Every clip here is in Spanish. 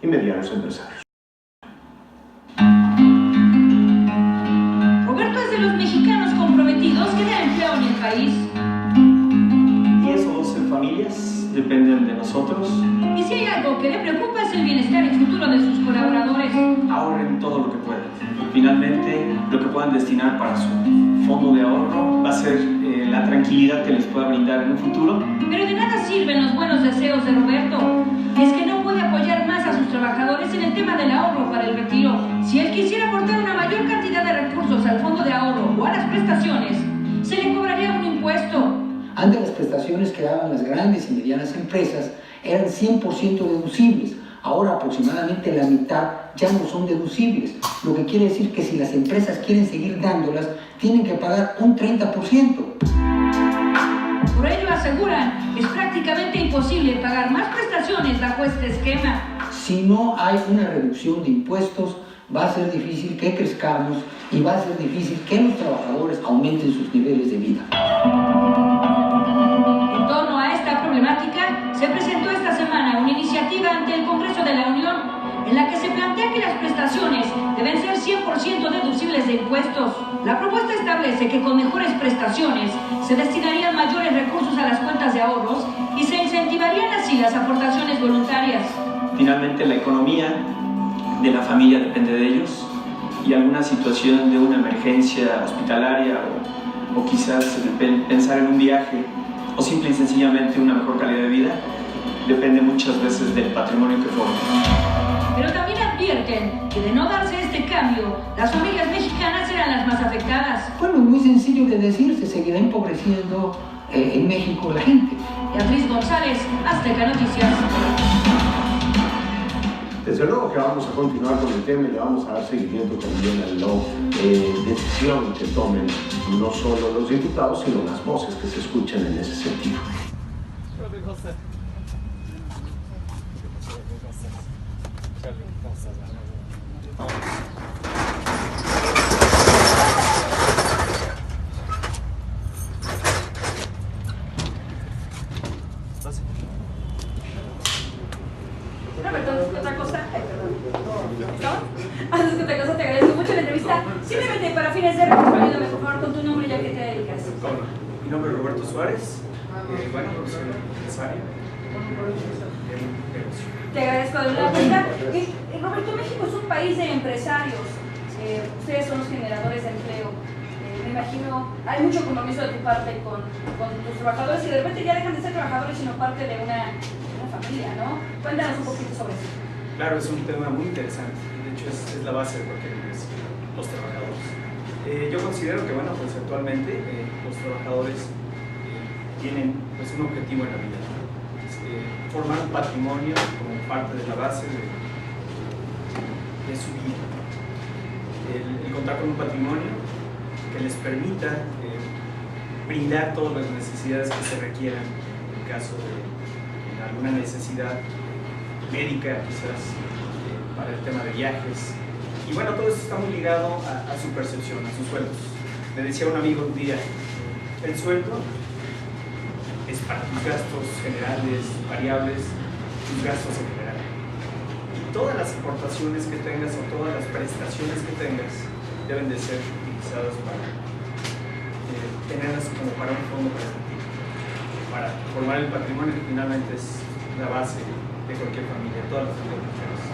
y medianos empresarios. Roberto es de los mexicanos comprometidos que dan empleo en el país. 10 o 12 familias dependen de nosotros. Y si hay algo que le preocupa es el bienestar y futuro de sus colaboradores. Ahorren todo lo que puedan. Finalmente, lo que puedan destinar para su fondo de ahorro va a ser la tranquilidad que les pueda brindar en un futuro. Pero de nada sirven los buenos deseos de Roberto. Es que no puede apoyar más a sus trabajadores en el tema del ahorro para el retiro. Si él quisiera aportar una mayor cantidad de recursos al fondo de ahorro o a las prestaciones, se le cobraría un impuesto. Antes las prestaciones que daban las grandes y medianas empresas eran 100% deducibles. Ahora aproximadamente la mitad ya no son deducibles, lo que quiere decir que si las empresas quieren seguir dándolas, tienen que pagar un 30%. Por ello aseguran que es prácticamente imposible pagar más prestaciones bajo este esquema. Si no hay una reducción de impuestos, va a ser difícil que crezcamos y va a ser difícil que los trabajadores aumenten sus niveles de vida. En torno a esta problemática, se presentó esta semana una iniciativa ante el Congreso de la Unión en la que se plantea que las prestaciones deben ser 100% deducibles de impuestos. La propuesta establece que con mejores prestaciones se destinarían mayores recursos a las cuentas de ahorros y se incentivarían así las aportaciones voluntarias. Finalmente, la economía de la familia depende de ellos y alguna situación de una emergencia hospitalaria o quizás pensar en un viaje o simple y sencillamente una mejor calidad de vida depende muchas veces del patrimonio que forman. Pero también advierten que de no darse este cambio, las familias mexicanas serán las más afectadas. Bueno, es muy sencillo de decir, se seguirá empobreciendo en México la gente. Beatriz González, Azteca Noticias. Desde luego que vamos a continuar con el tema y le vamos a dar seguimiento también a la decisión que tomen no solo los diputados, sino las voces que se escuchan en ese sentido. Roberto, antes que otra cosa, antes que otra cosa, te agradezco mucho la entrevista. Simplemente para fines de ayúdame por favor con tu nombre ya que te dedicas. Mi nombre es Roberto Suárez, bueno, soy empresario. Te agradezco de la pregunta. Roberto, México es un país de empresarios. Ustedes son los generadores de empleo. Me imagino, hay mucho compromiso de tu parte con tus trabajadores y de repente ya dejan de ser trabajadores sino parte de una familia, ¿no? Cuéntanos un poquito sobre eso. Claro, es un tema muy interesante. De hecho, es la base de cualquier empresa, los trabajadores. Yo considero que, bueno, pues actualmente los trabajadores tienen pues, un objetivo en la vida, ¿no? Formar un patrimonio como parte de la base de su vida. El contar con un patrimonio que les permita brindar todas las necesidades que se requieran en caso de alguna necesidad médica, quizás para el tema de viajes. Y bueno, todo esto está muy ligado a su percepción, a sus sueldos. Me decía un amigo un día, el sueldo es para tus gastos generales, variables, tus gastos en general. Y todas las aportaciones que tengas o todas las prestaciones que tengas deben de ser utilizadas para tenerlas como para un fondo prestativo, para formar el patrimonio que finalmente es la base de cualquier familia, todas las familias.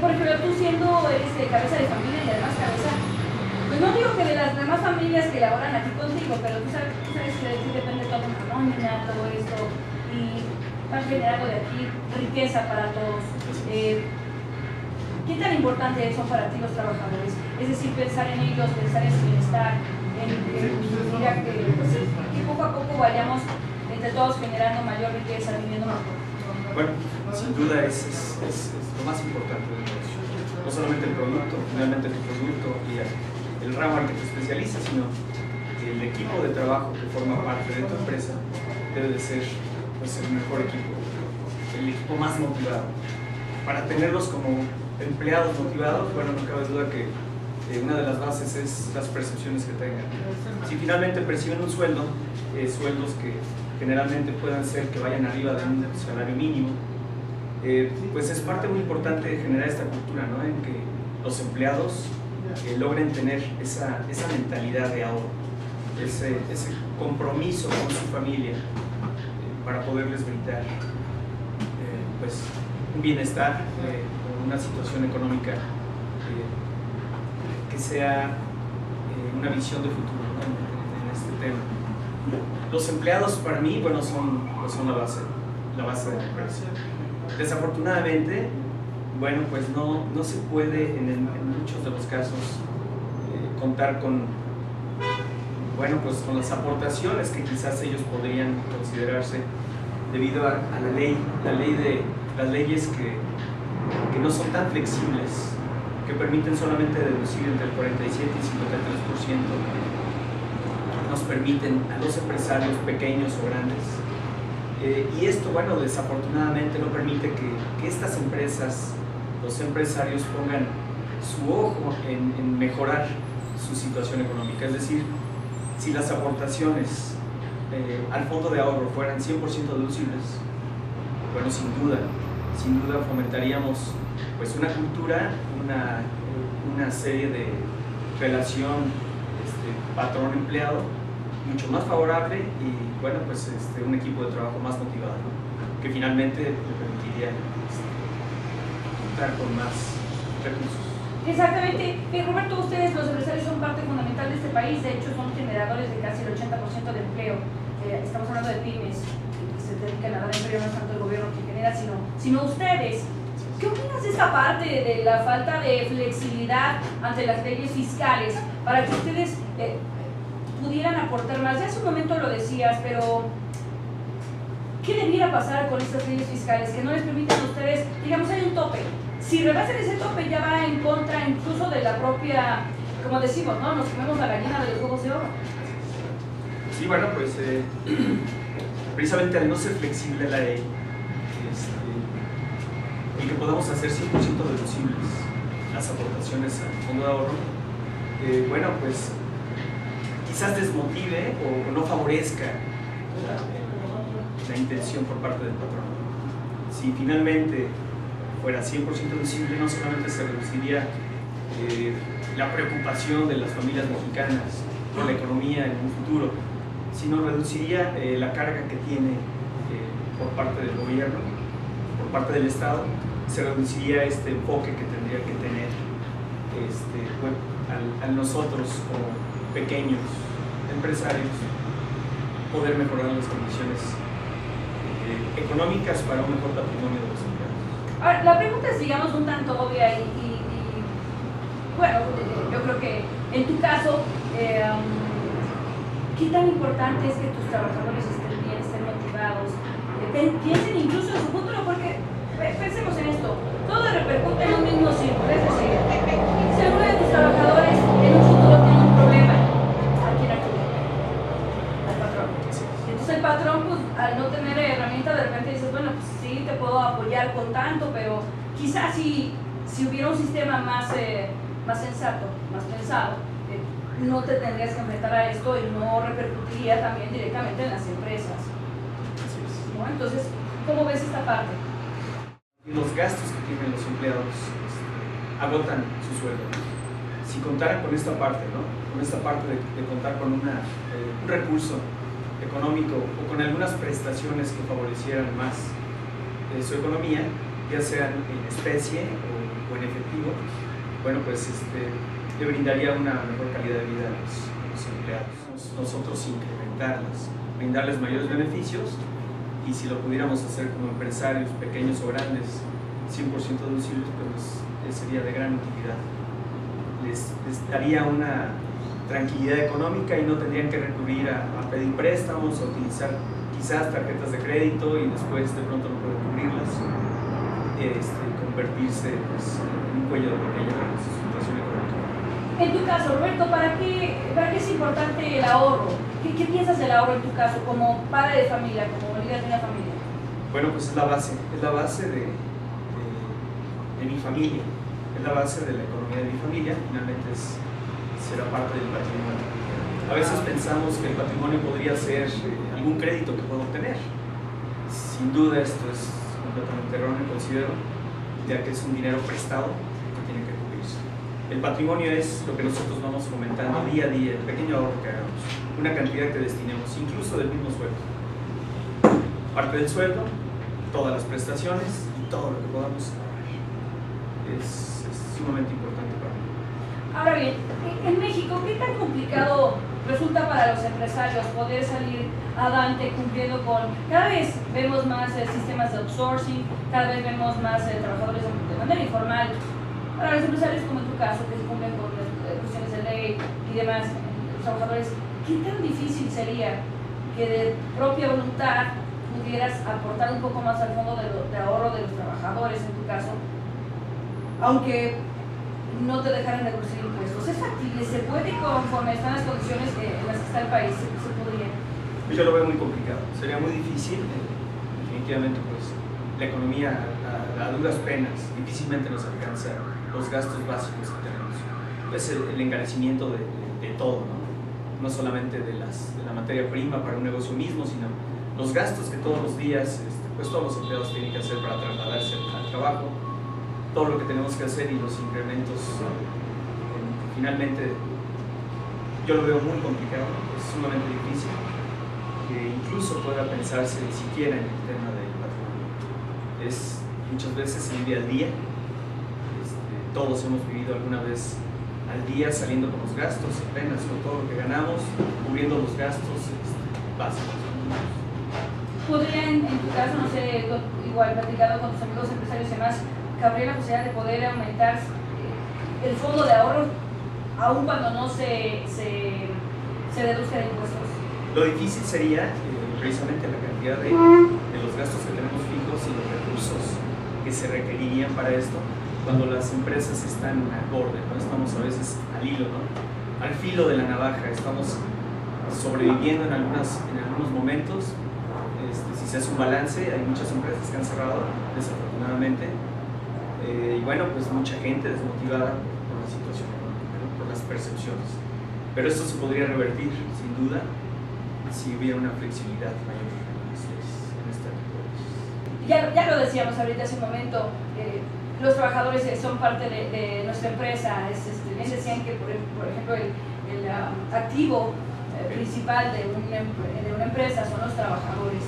Por ejemplo, tú siendo cabeza de familia y además cabeza, pues no digo que de las demás familias que laboran aquí contigo, pero tú sabes que de ti depende toda una nómina, todo esto, y vas generando de aquí riqueza para todos. ¿Qué tan importante son para ti los trabajadores? Es decir, pensar en ellos, pensar en su bienestar, mira que, pues sí, que poco a poco vayamos entre todos generando mayor riqueza, viviendo mejor. Bueno, sin duda es lo más importante del negocio. No solamente el producto, finalmente tu producto y el ramo al que te especializas, sino el equipo de trabajo que forma parte de tu empresa debe de ser pues, el mejor equipo, el equipo más motivado. Para tenerlos como empleados motivados, bueno, no cabe duda que una de las bases es las percepciones que tengan. Si finalmente perciben un sueldo, sueldos que generalmente puedan ser que vayan arriba de un salario mínimo, pues es parte muy importante de generar esta cultura, ¿no? En que los empleados logren tener esa mentalidad de ahorro, ese compromiso con su familia para poderles brindar pues un bienestar, una situación económica que sea una visión de futuro, ¿no? en este tema. Los empleados para mí, bueno, son la base de la empresa. Desafortunadamente, bueno, pues no se puede en muchos de los casos contar con, bueno, pues con las aportaciones que quizás ellos podrían considerarse debido a las leyes que no son tan flexibles, que permiten solamente deducir entre el 47 y 53%, nos permiten a los empresarios pequeños o grandes. Y esto, bueno, desafortunadamente no permite que estas empresas, los empresarios pongan su ojo en mejorar su situación económica. Es decir, si las aportaciones al fondo de ahorro fueran 100% deducibles, bueno, sin duda fomentaríamos pues una cultura, una serie de relación patrón-empleado mucho más favorable y bueno, pues un equipo de trabajo más motivado, ¿no? Que finalmente le permitiría contar con más recursos. Exactamente. Roberto, ustedes los empresarios son parte fundamental de este país, de hecho son generadores de casi el 80% de empleo. Estamos hablando de pymes que se dedican a dar empleo, no es tanto el gobierno que genera, sino ustedes. ¿Qué opinas de esta parte de la falta de flexibilidad ante las leyes fiscales para que ustedes pudieran aportar más? Ya hace un momento lo decías, pero ¿qué debiera pasar con estas leyes fiscales que no les permiten a ustedes, digamos, hay un tope? Si rebasan ese tope ya va en contra incluso de la propia, como decimos, ¿no? Nos comemos la gallina de los huevos de oro. Sí, bueno, pues precisamente al no ser flexible la ley, y que podamos hacer 100% deducibles las aportaciones al fondo de ahorro, bueno, pues quizás desmotive o no favorezca la intención por parte del patrón. Si finalmente fuera 100% deducible, no solamente se reduciría la preocupación de las familias mexicanas por la economía en un futuro, sino reduciría la carga que tiene por parte del gobierno, por parte del Estado, se reduciría este enfoque que tendría que tener bueno, a nosotros como pequeños empresarios poder mejorar las condiciones económicas para un mejor patrimonio de los empleados. Ahora, la pregunta es, digamos, un tanto obvia y bueno, yo creo que en tu caso, ¿qué tan importante es que tus trabajadores estén bien, estén motivados, piensen incluso en su futuro? Porque pensemos en esto, todo repercute en un mismo círculo, es decir, si alguno de tus trabajadores en un futuro tiene un problema, ¿a quién acude? Al patrón. Entonces el patrón, pues, al no tener herramienta, de repente dices, bueno, pues sí, te puedo apoyar con tanto, pero quizás si hubiera un sistema más sensato, más pensado, no te tendrías que enfrentar a esto y no repercutiría también directamente en las empresas. ¿No? Entonces, ¿cómo ves esta parte? Los gastos que tienen los empleados agotan su sueldo. Si contaran con esta parte, ¿no? Con esta parte de contar con un recurso económico o con algunas prestaciones que favorecieran más su economía, ya sean en especie o en efectivo, bueno, pues le brindaría una mejor calidad de vida a los empleados. Nosotros incrementarlas, brindarles mayores beneficios, y si lo pudiéramos hacer como empresarios pequeños o grandes, 100% deducibles, pues sería de gran utilidad. Les daría una tranquilidad económica y no tendrían que recurrir a pedir préstamos o utilizar quizás tarjetas de crédito y después de pronto no poder cubrirlas, convertirse pues, en un cuello de botella en su situación económica. En tu caso, Roberto, ¿para qué es importante el ahorro? ¿Qué piensas del ahorro en tu caso, como padre de familia, como líder de una familia? Bueno, pues es la base de mi familia, es la base de la economía de mi familia, finalmente será parte del patrimonio. A veces pensamos que el patrimonio podría ser algún crédito que puedo obtener. Sin duda esto es completamente erróneo, considero, ya que es un dinero prestado que tiene que cubrirse. El patrimonio es lo que nosotros vamos fomentando día a día, el pequeño ahorro que hagamos, una cantidad que destinemos, incluso del mismo sueldo. Parte del sueldo, todas las prestaciones y todo lo que podamos ahorrar. Es sumamente importante para mí. Ahora bien, en México, ¿qué tan complicado resulta para los empresarios poder salir adelante cumpliendo con... Cada vez vemos más sistemas de outsourcing, cada vez vemos más trabajadores de manera informal. Para los empresarios, como en tu caso, que se cumplen con cuestiones de ley y demás, los trabajadores, ¿qué tan difícil sería que de propia voluntad pudieras aportar un poco más al fondo de ahorro de los trabajadores, en tu caso, aunque no te dejaran deducir impuestos? ¿Es factible? ¿Se puede, conforme están las condiciones en las que está el país, se podría? Yo lo veo muy complicado, sería muy difícil, definitivamente pues la economía a duras penas difícilmente nos alcanza los gastos básicos que tenemos. Es el encarecimiento de todo, ¿no? No solamente de la materia prima para un negocio mismo, sino los gastos que todos los días pues todos los empleados tienen que hacer para trasladarse al trabajo, todo lo que tenemos que hacer y los incrementos. Finalmente yo lo veo muy complicado, es sumamente difícil que incluso pueda pensarse ni siquiera en el tema del patrimonio. Es muchas veces el día al día. Todos hemos vivido alguna vez al día saliendo con los gastos, apenas con todo lo que ganamos, cubriendo los gastos básicos. ¿Podría, en tu caso, no sé, igual platicado con tus amigos empresarios y demás, cabría la posibilidad de poder aumentar el fondo de ahorro aun cuando no se deduzca de impuestos? Lo difícil sería precisamente la cantidad de los gastos que tenemos fijos y los recursos que se requerirían para esto cuando las empresas están al borde, ¿no? Estamos a veces al hilo, ¿no? Al filo de la navaja, estamos sobreviviendo en algunos momentos. Si se hace un balance, hay muchas empresas que han cerrado, desafortunadamente, y bueno, pues mucha gente desmotivada por la situación, ¿no? Por las percepciones. Pero esto se podría revertir, sin duda, si hubiera una flexibilidad mayor en este tipo de cosas. Ya lo decíamos ahorita hace un momento, los trabajadores son parte de nuestra empresa. Bien decían que, por ejemplo, el activo principal de una empresa son los trabajadores.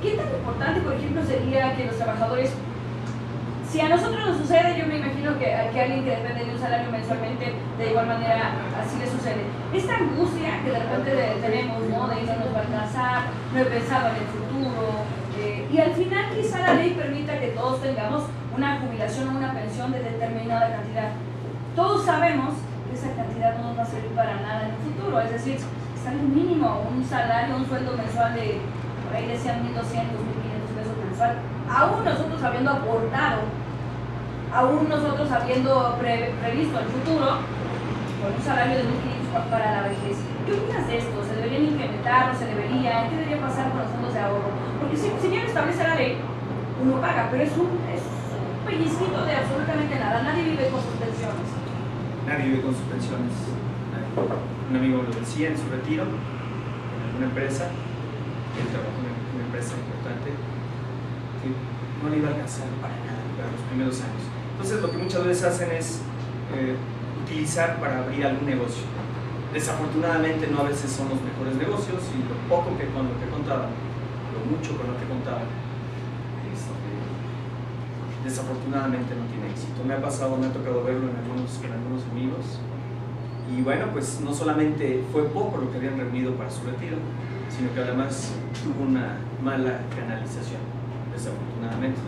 ¿Qué tan importante, por ejemplo, sería que los trabajadores, si a nosotros nos sucede, yo me imagino que alguien que depende de un salario mensualmente, de igual manera así le sucede, esta angustia que de repente tenemos, ¿no? De no nos va a alcanzar, no he pensado en el futuro, y al final quizá la ley permita que todos tengamos una jubilación o una pensión de determinada cantidad. Todos sabemos que esa cantidad no nos va a servir para nada en el futuro, es decir, salario mínimo, un salario, un sueldo mensual de, por ahí decían 1.200, 1.500 pesos mensual, aún nosotros habiendo aportado, aún nosotros habiendo previsto el futuro, con un salario de 1.500 para la vejez. ¿Qué opinas de esto? ¿Se deberían incrementar? ¿No se debería? ¿Qué debería pasar con los fondos de ahorro? Porque si bien establece la ley, uno paga, pero es un pellizquito de absolutamente nada. Nadie vive con sus pensiones. Nadie vive con sus pensiones. Un amigo lo decía en su retiro, en alguna empresa, él trabajó en una empresa importante, que no le iba a alcanzar para nada para los primeros años. Entonces lo que muchas veces hacen es utilizar para abrir algún negocio. Desafortunadamente no a veces son los mejores negocios y lo poco que con lo que contaban, lo mucho con lo que contaban, desafortunadamente no tiene éxito. Me ha tocado verlo en algunos amigos. Y bueno, pues no solamente fue poco lo que habían reunido para su retiro, sino que además tuvo una mala canalización, desafortunadamente.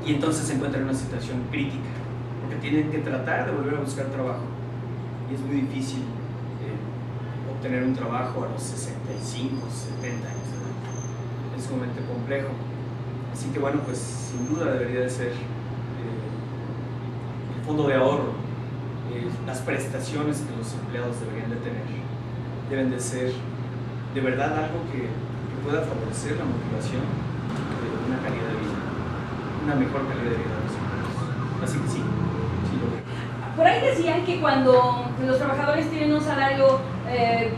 Y entonces se encuentra en una situación crítica, porque tienen que tratar de volver a buscar trabajo. Y es muy difícil obtener un trabajo a los 65, 70 años. Es sumamente complejo. Así que bueno, pues sin duda debería de ser el fondo de ahorro, las prestaciones que los empleados deberían de tener, deben de ser de verdad algo que pueda favorecer la motivación de una calidad de vida, una mejor calidad de vida de los empleados. Así que sí lo veo. Por ahí decían que cuando los trabajadores tienen un salario, el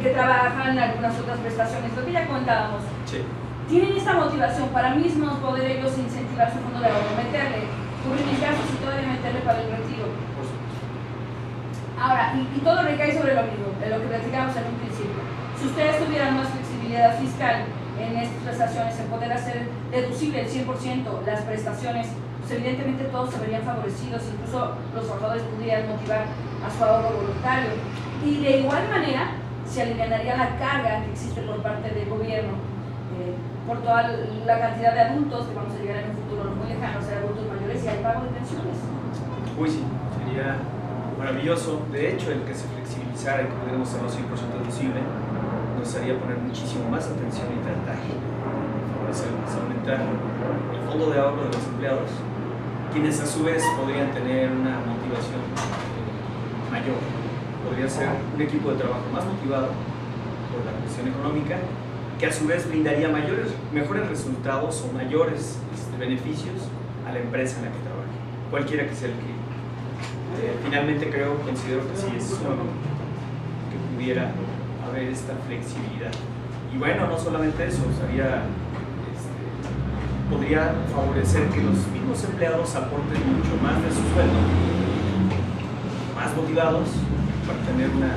que trabajan algunas otras prestaciones, lo que ya comentábamos, Sí. tienen esta motivación para mismos poder ellos incentivar su fondo de ahorro, meterle, cubrir mis gastos y todavía meterle para el retiro. Ahora, y todo recae sobre lo mismo, de lo que platicamos en un principio. Si ustedes tuvieran más flexibilidad fiscal en estas prestaciones, en poder hacer deducible el 100% las prestaciones, pues evidentemente todos se verían favorecidos, incluso los trabajadores podrían motivar a su ahorro voluntario. Y de igual manera se alivianaría la carga que existe por parte del gobierno por toda la cantidad de adultos que vamos a llegar en un futuro no muy lejano, ser adultos mayores y al pago de pensiones. Uy, sí, sería maravilloso. De hecho, el que se flexibilizara y que pudiéramos hacerlo 100% deducible nos haría poner muchísimo más atención y tratar de aumentar el fondo de ahorro de los empleados, quienes a su vez podrían tener una motivación mayor. Podría ser un equipo de trabajo más motivado por la cuestión económica, que a su vez brindaría mejores resultados o mayores beneficios a la empresa en la que trabaje, cualquiera que sea el cliente. Finalmente considero que sí es bueno que pudiera haber esta flexibilidad. Y bueno, no solamente eso, podría favorecer que los mismos empleados aporten mucho más de su sueldo, más motivados para tener una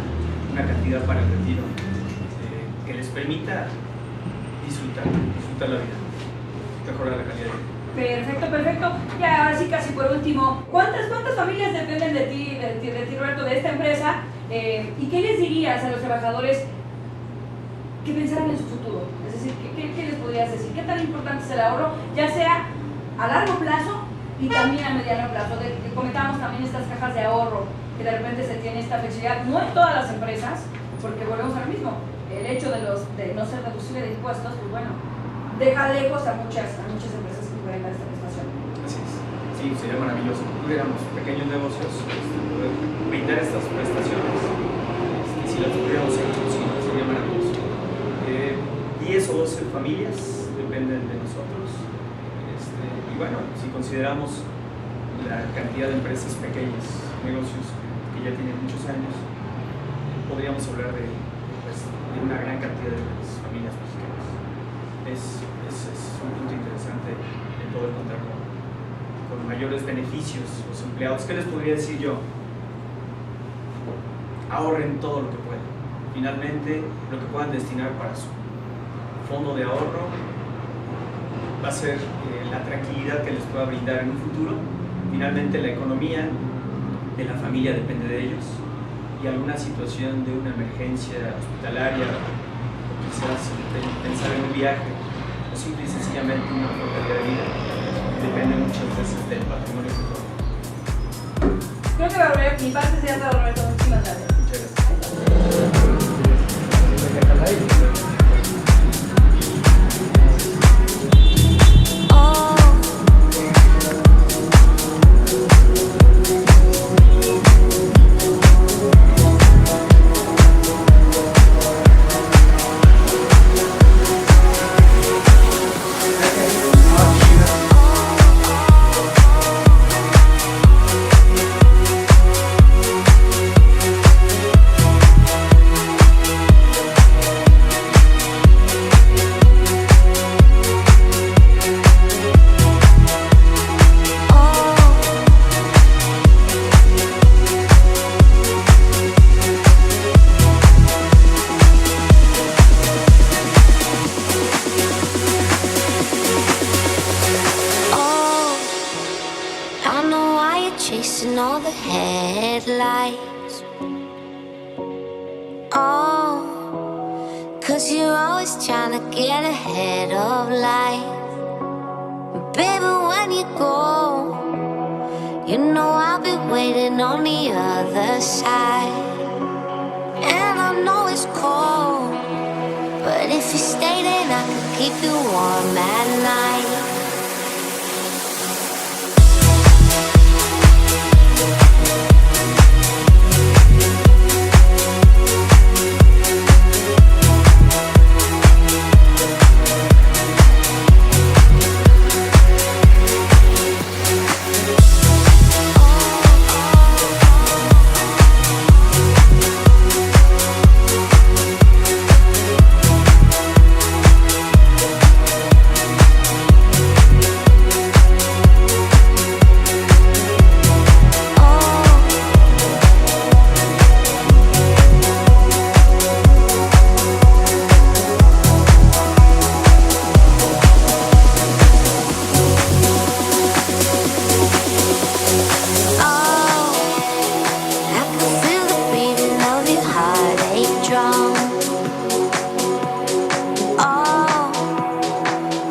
cantidad para el retiro que les permita disfrutar la vida, mejorar la calidad de vida. Perfecto. Y ahora sí, casi por último, ¿cuántas familias dependen de ti, Roberto, de esta empresa? ¿Y qué les dirías a los trabajadores que pensaran en su futuro? Es decir, ¿qué les podrías decir? ¿Qué tan importante es el ahorro, ya sea a largo plazo y también a mediano plazo? Comentamos también estas cajas de ahorro, que de repente se tiene esta flexibilidad, no en todas las empresas, porque volvemos a lo mismo. El hecho de no ser deducible de impuestos, pues bueno, deja lejos a muchas empresas que pueden dar esta prestación. Así es. Sí, sería maravilloso que tuviéramos pequeños negocios, poder brindar estas prestaciones, y si las tuviéramos en cocina, sería maravilloso. 10 o 12 familias dependen de nosotros, y bueno, si consideramos la cantidad de empresas pequeñas, negocios que ya tienen muchos años, podríamos hablar de una gran cantidad de familias mexicanas. Es un punto interesante el poder contar con mayores beneficios los empleados. ¿Qué les podría decir yo? Ahorren todo lo que puedan. Finalmente, lo que puedan destinar para su fondo de ahorro va a ser la tranquilidad que les pueda brindar en un futuro. Finalmente, la economía de la familia depende de ellos, y alguna situación de una emergencia hospitalaria, o quizás pensar en un viaje, o simple y sencillamente una mejor calidad de vida, depende muchas veces del patrimonio que tenemos. Creo que va a volver, mi parte sería todo, Roberto. Muchísimas gracias. Muchas gracias. Chasing all the headlights. Oh, 'cause you're always trying to get ahead of life. Baby, when you go, you know I'll be waiting on the other side. And I know it's cold, but if you stay then I can keep you warm at night.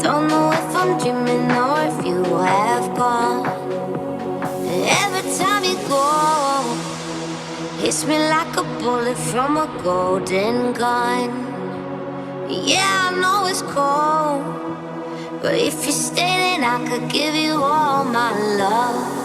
Don't know if I'm dreaming or if you have gone. Every time you go, hits me like a bullet from a golden gun. Yeah, I know it's cold, but if you stay then I could give you all my love.